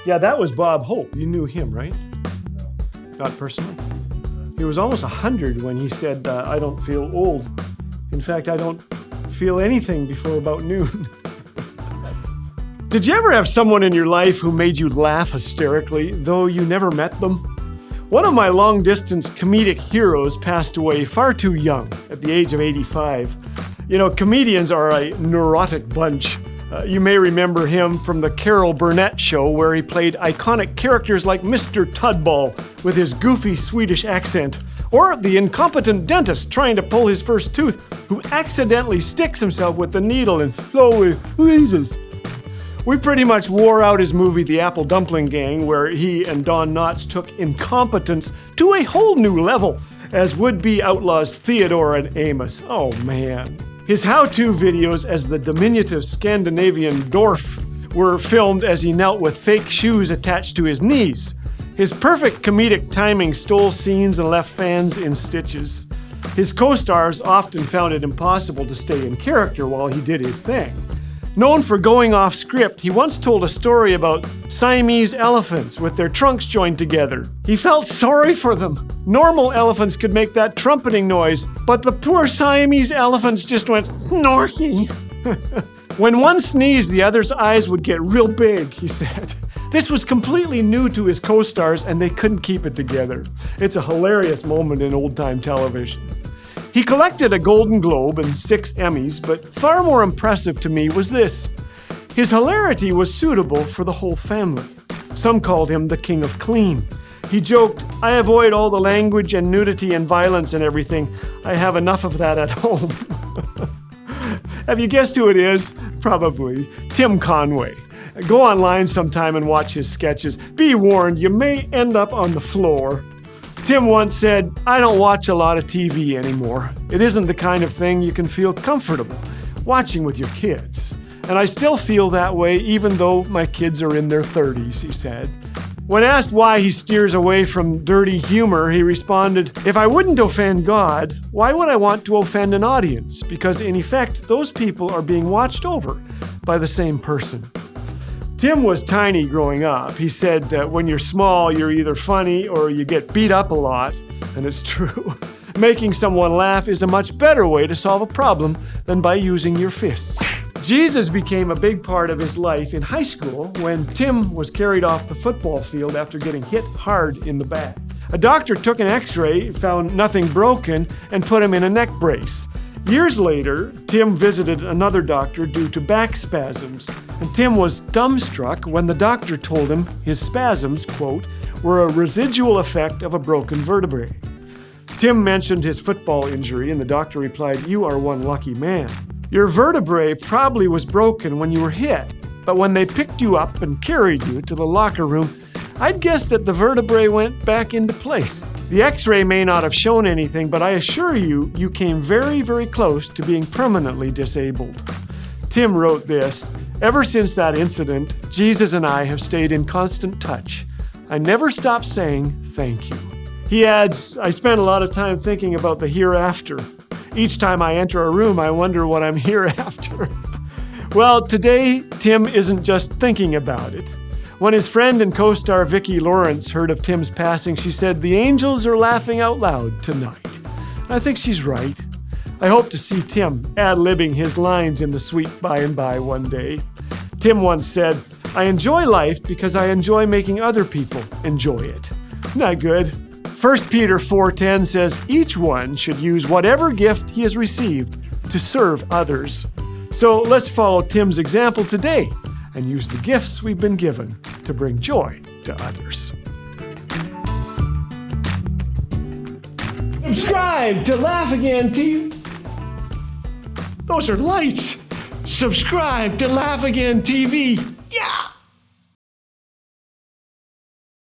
Yeah, that was Bob Hope. You knew him, right? No. Not personally. He was almost 100 when he said, I don't feel old. In fact, I don't feel anything before about noon. Did you ever have someone in your life who made you laugh hysterically, though you never met them? One of my long-distance comedic heroes passed away far too young, at the age of 85. You know, comedians are a neurotic bunch. You may remember him from the Carol Burnett show, where he played iconic characters like Mr. Tudball with his goofy Swedish accent, or the incompetent dentist trying to pull his first tooth, who accidentally sticks himself with the needle and slowly wheezes. We pretty much wore out his movie The Apple Dumpling Gang, where he and Don Knotts took incompetence to a whole new level as would-be outlaws Theodore and Amos. Oh man. His how-to videos as the diminutive Scandinavian dwarf were filmed as he knelt with fake shoes attached to his knees. His perfect comedic timing stole scenes and left fans in stitches. His co-stars often found it impossible to stay in character while he did his thing. Known for going off script, he once told a story about Siamese elephants with their trunks joined together. He felt sorry for them. Normal elephants could make that trumpeting noise, but the poor Siamese elephants just went snorky. When one sneezed, the other's eyes would get real big, he said. This was completely new to his co-stars, and they couldn't keep it together. It's a hilarious moment in old-time television. He collected a Golden Globe and 6 Emmys, but far more impressive to me was this. His hilarity was suitable for the whole family. Some called him the King of Clean. He joked, I avoid all the language and nudity and violence and everything. I have enough of that at home. Have you guessed who it is? Probably Tim Conway. Go online sometime and watch his sketches. Be warned, you may end up on the floor. Tim once said, I don't watch a lot of TV anymore. It isn't the kind of thing you can feel comfortable watching with your kids. And I still feel that way even though my kids are in their 30s, he said. When asked why he steers away from dirty humor, he responded, if I wouldn't offend God, why would I want to offend an audience? Because in effect, those people are being watched over by the same person. Tim was tiny growing up. He said, when you're small, you're either funny or you get beat up a lot. And it's true. Making someone laugh is a much better way to solve a problem than by using your fists. Jesus became a big part of his life in high school when Tim was carried off the football field after getting hit hard in the back. A doctor took an x-ray, found nothing broken, and put him in a neck brace. Years later, Tim visited another doctor due to back spasms, and Tim was dumbstruck when the doctor told him his spasms, quote, were a residual effect of a broken vertebrae. Tim mentioned his football injury, and the doctor replied, you are one lucky man. Your vertebrae probably was broken when you were hit, but when they picked you up and carried you to the locker room, I'd guess that the vertebrae went back into place. The x-ray may not have shown anything, but I assure you, you came very, very close to being permanently disabled. Tim wrote this, ever since that incident, Jesus and I have stayed in constant touch. I never stopped saying thank you. He adds, I spend a lot of time thinking about the hereafter. Each time I enter a room, I wonder what I'm hereafter. Well, today, Tim isn't just thinking about it. When his friend and co-star Vicki Lawrence heard of Tim's passing, she said, the angels are laughing out loud tonight. I think she's right. I hope to see Tim ad-libbing his lines in the sweet by and by one day. Tim once said, I enjoy life because I enjoy making other people enjoy it. Isn't that good? 1 Peter 4:10 says, each one should use whatever gift he has received to serve others. So let's follow Tim's example today and use the gifts we've been given to bring joy to others. Subscribe to Laugh Again TV. Those are lights. Subscribe to Laugh Again TV.